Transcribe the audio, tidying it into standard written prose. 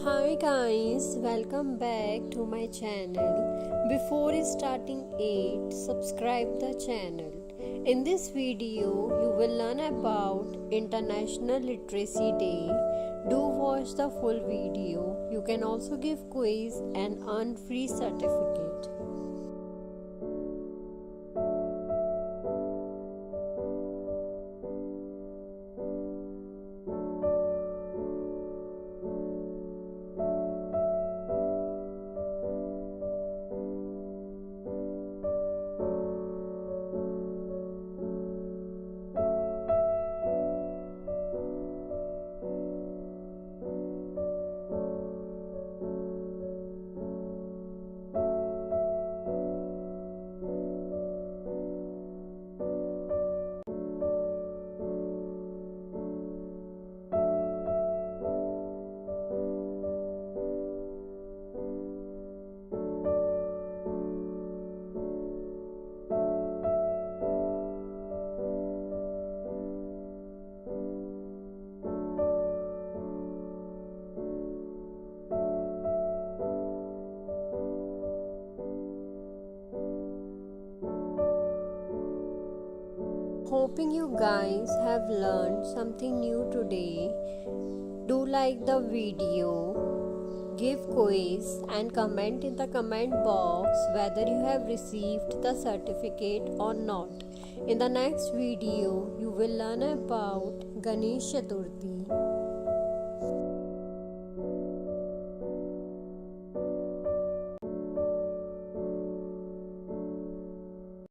Hi guys, welcome back to my channel. Before starting it, subscribe the channel. In this video, you will learn about International Literacy Day. Do watch the full video. You can also give quiz and earn free certificate. Hoping you guys have learned something new today. Do like the video, give quiz and comment in the comment box whether you have received the certificate or not. In the next video, you will learn about Ganesh Chaturthi.